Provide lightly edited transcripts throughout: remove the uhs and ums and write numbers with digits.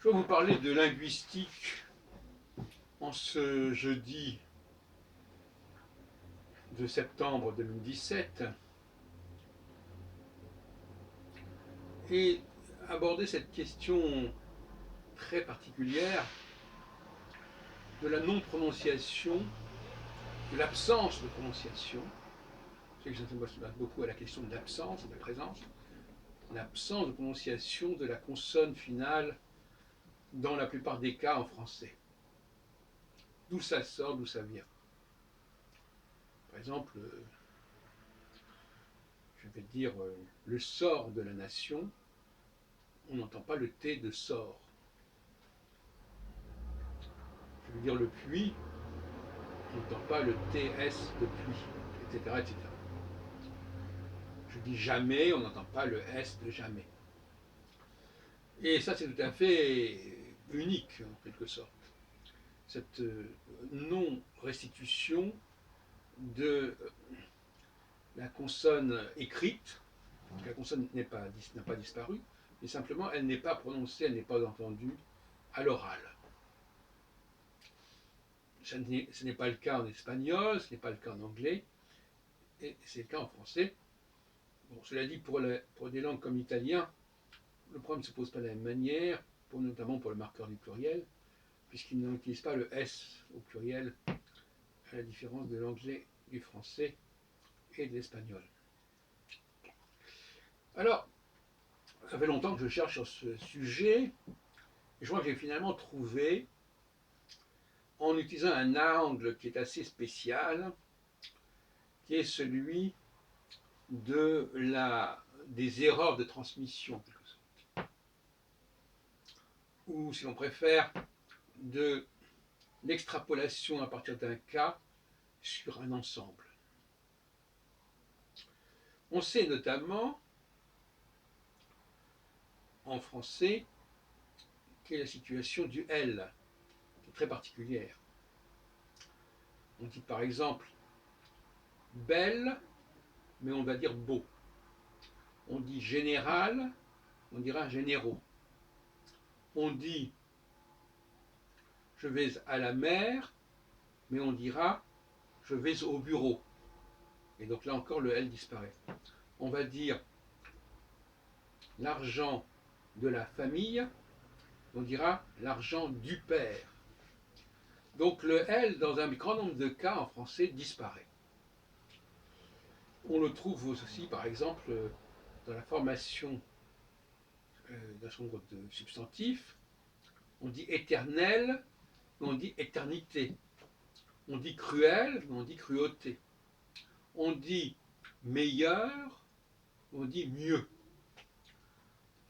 Je vais vous parler de linguistique en ce jeudi de septembre 2017 et aborder cette question très particulière de la non-prononciation, de l'absence de prononciation. Je sais que je m'intéresse beaucoup à la question de l'absence et de la présence. L'absence de prononciation de la consonne finale dans la plupart des cas en français. D'où ça sort, d'où ça vient. Par exemple, je vais dire le sort de la nation, on n'entend pas le T de sort. Je veux dire le puits, on n'entend pas le TS de pluie, etc., etc. Je dis jamais, on n'entend pas le S de jamais. Et ça, c'est tout à fait unique, en quelque sorte. Cette non-restitution de la consonne écrite, la consonne n'a pas disparu, mais simplement elle n'est pas prononcée, elle n'est pas entendue à l'oral. Ce n'est pas le cas en espagnol, ce n'est pas le cas en anglais, et c'est le cas en français. Bon, cela dit, pour des langues comme l'italien, le problème ne se pose pas de la même manière, notamment pour le marqueur du pluriel, puisqu'il n'utilise pas le S au pluriel, à la différence de l'anglais, du français et de l'espagnol. Alors, ça fait longtemps que je cherche sur ce sujet, et je crois que j'ai finalement trouvé, en utilisant un angle qui est assez spécial, qui est celui des erreurs de transmission, en quelque sorte. Ou, si l'on préfère, de l'extrapolation à partir d'un cas sur un ensemble. On sait notamment, en français, quelle est la situation du L, qui est très particulière. On dit par exemple belle, mais on va dire beau. On dit général, on dira généraux. On dit je vais à la mer, mais on dira je vais au bureau. Et donc là encore, le L disparaît. On va dire l'argent de la famille, on dira l'argent du père. Donc le L, dans un grand nombre de cas en français, disparaît. On le trouve aussi, par exemple, dans la formation d'un certain nombre de substantifs. On dit éternel, mais on dit éternité. On dit cruel, mais on dit cruauté. On dit meilleur, on dit mieux.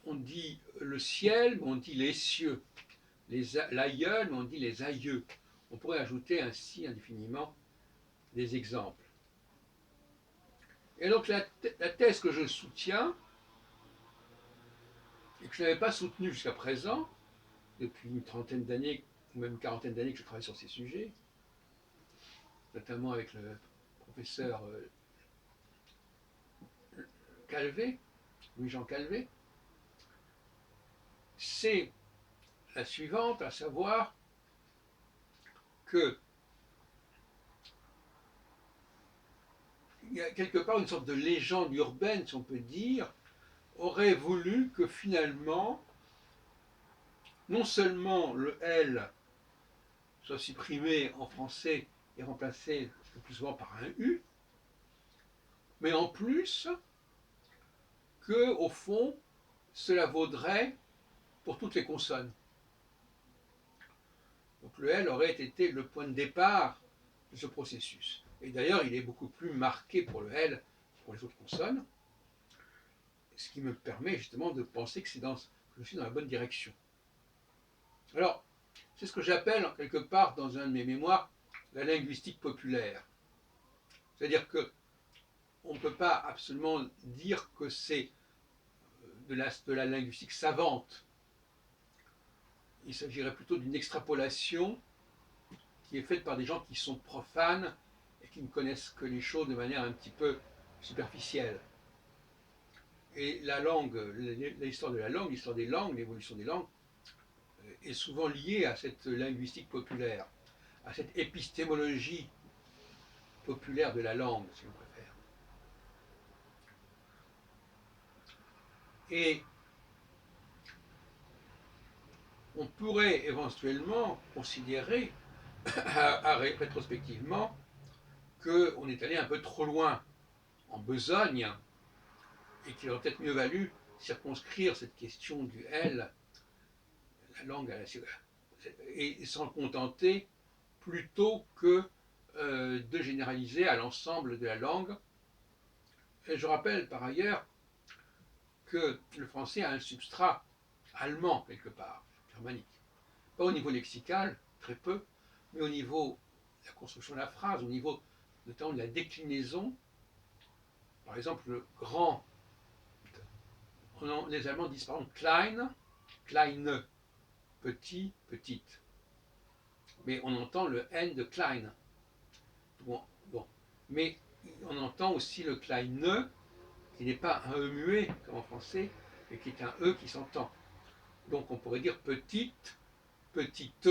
On dit le ciel, mais on dit les cieux. L'aïeul, mais on dit les aïeux. On pourrait ajouter ainsi indéfiniment des exemples. Et donc la thèse que je soutiens, et que je n'avais pas soutenue jusqu'à présent, depuis une trentaine d'années, ou même une quarantaine d'années que je travaille sur ces sujets, notamment avec le professeur Calvé, Louis-Jean Calvé, c'est la suivante, à savoir que il y a quelque part une sorte de légende urbaine, si on peut dire, aurait voulu que finalement, non seulement le L soit supprimé en français et remplacé le plus souvent par un U, mais en plus que, au fond, cela vaudrait pour toutes les consonnes. Donc le L aurait été le point de départ de ce processus. Et d'ailleurs, il est beaucoup plus marqué pour le L que pour les autres consonnes, ce qui me permet justement de penser que je suis dans la bonne direction. Alors, c'est ce que j'appelle quelque part dans un de mes mémoires la linguistique populaire. C'est-à-dire que on ne peut pas absolument dire que c'est de la linguistique savante. Il s'agirait plutôt d'une extrapolation qui est faite par des gens qui sont profanes et qui ne connaissent que les choses de manière un petit peu superficielle. Et la langue, l'histoire de la langue, l'histoire des langues, l'évolution des langues, est souvent lié à cette linguistique populaire, à cette épistémologie populaire de la langue, si on préfère. Et on pourrait éventuellement considérer, rétrospectivement, qu'on est allé un peu trop loin en besogne et qu'il aurait peut-être mieux valu circonscrire cette question du L, la langue, et s'en contenter plutôt que de généraliser à l'ensemble de la langue. Et je rappelle par ailleurs que le français a un substrat allemand quelque part, germanique. Pas au niveau lexical, très peu, mais au niveau de la construction de la phrase, au niveau notamment de la déclinaison. Par exemple, le grand, les Allemands disent par exemple klein, kleine, petit, petite. Mais on entend le N de klein. Bon. Mais on entend aussi le kleine, qui n'est pas un E muet comme en français, mais qui est un E qui s'entend. Donc on pourrait dire petite, petite.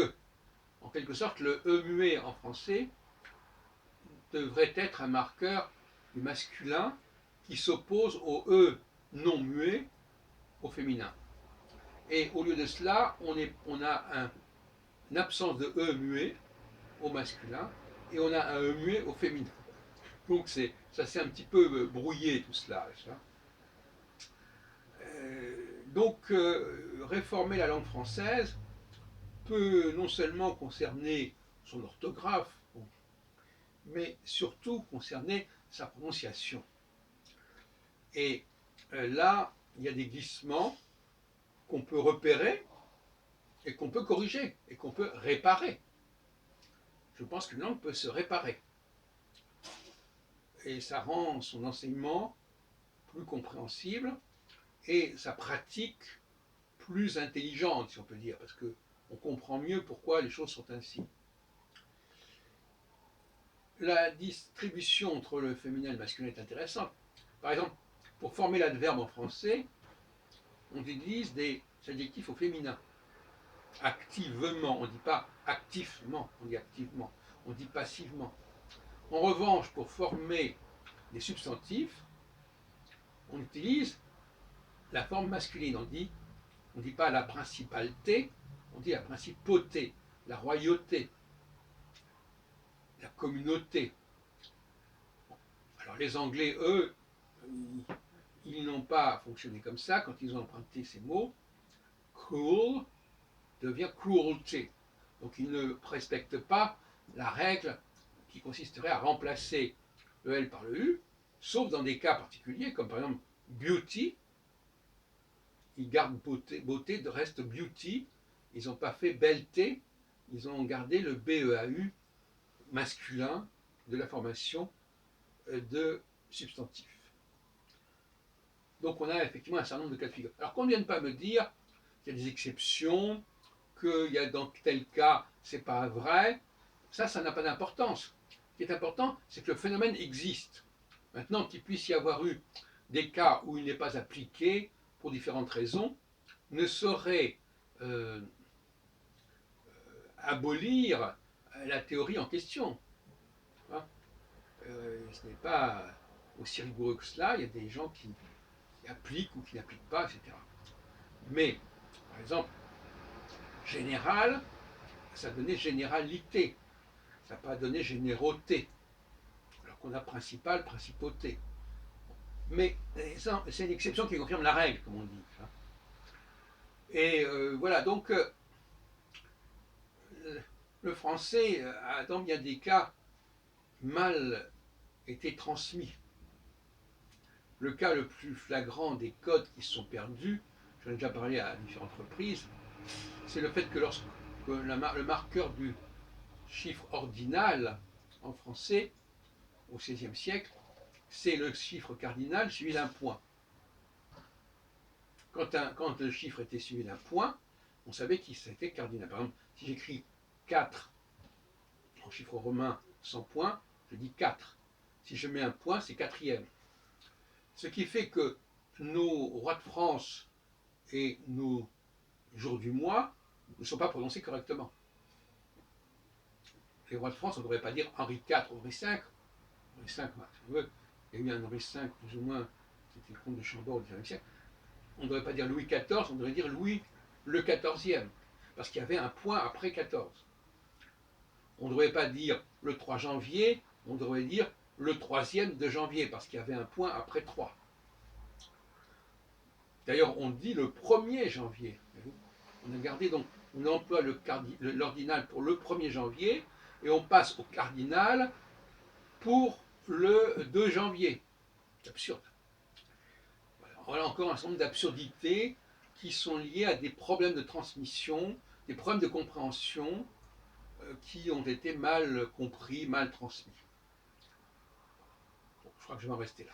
En quelque sorte, le E muet en français devrait être un marqueur du masculin qui s'oppose au E non muet au féminin. Et au lieu de cela, on a une absence de E muet au masculin et on a un E muet au féminin. Donc ça s'est un petit peu brouillé tout cela. Réformer la langue française peut non seulement concerner son orthographe, mais surtout concerner sa prononciation. Et là, il y a des glissements qu'on peut repérer et qu'on peut corriger et qu'on peut réparer. Je pense qu'une langue peut se réparer. Et ça rend son enseignement plus compréhensible et sa pratique plus intelligente, si on peut dire, parce qu'on comprend mieux pourquoi les choses sont ainsi. La distribution entre le féminin et le masculin est intéressante. Par exemple, pour former l'adverbe en français, on utilise des adjectifs au féminin. Activement, on ne dit pas activement, on dit activement, on dit passivement. En revanche, pour former des substantifs, on utilise la forme masculine. On ne dit pas la principauté, on dit la principauté, la royauté, la communauté. Alors les Anglais, eux, ils n'ont pas fonctionné comme ça quand ils ont emprunté ces mots. Cruel devient cruelty. Donc ils ne respectent pas la règle qui consisterait à remplacer le L par le U, sauf dans des cas particuliers, comme par exemple beauty. Ils gardent beauté de reste beauty. Ils n'ont pas fait belleté, ils ont gardé le BEAU masculin de la formation de substantifs. Donc on a effectivement un certain nombre de cas de figure. Alors qu'on ne vienne pas me dire qu'il y a des exceptions, qu'il y a dans tel cas, c'est pas vrai, ça n'a pas d'importance. Ce qui est important, c'est que le phénomène existe. Maintenant, qu'il puisse y avoir eu des cas où il n'est pas appliqué pour différentes raisons, ne saurait abolir la théorie en question. Hein, ce n'est pas aussi rigoureux que cela, il y a des gens qui appliquent ou qui n'appliquent pas, etc. Mais, par exemple, général, ça donnait généralité, ça n'a pas donné générauté, alors qu'on a principal, principauté. Mais c'est une exception qui confirme la règle, comme on dit. Et voilà, donc le français a dans bien des cas mal été transmis. Le cas le plus flagrant des codes qui se sont perdus, j'en ai déjà parlé à différentes reprises, c'est le fait que lorsque le marqueur du chiffre ordinal en français, au XVIe siècle, c'est le chiffre cardinal suivi d'un point. Quand le chiffre était suivi d'un point, on savait qu'il c'était cardinal. Par exemple, si j'écris 4 en chiffre romain sans point, je dis 4. Si je mets un point, c'est quatrième. Ce qui fait que nos rois de France et nos jours du mois ne sont pas prononcés correctement. Les rois de France, on ne devrait pas dire Henri IV ou Henri V. Henri V, si on veut, il y a eu un Henri V, plus ou moins, c'était le comte de Chambord au XIXe siècle. On ne devrait pas dire Louis XIV, on devrait dire Louis le XIVe, parce qu'il y avait un point après 14. On ne devrait pas dire le 3 janvier, on devrait dire le 3e de janvier, parce qu'il y avait un point après 3. D'ailleurs, on dit le 1er janvier. On a gardé donc, on emploie l'ordinal pour le 1er janvier, et on passe au cardinal pour le 2 janvier. C'est absurde. Voilà encore un certain nombre d'absurdités qui sont liées à des problèmes de transmission, des problèmes de compréhension qui ont été mal compris, mal transmis. Bon, je crois que je vais en rester là.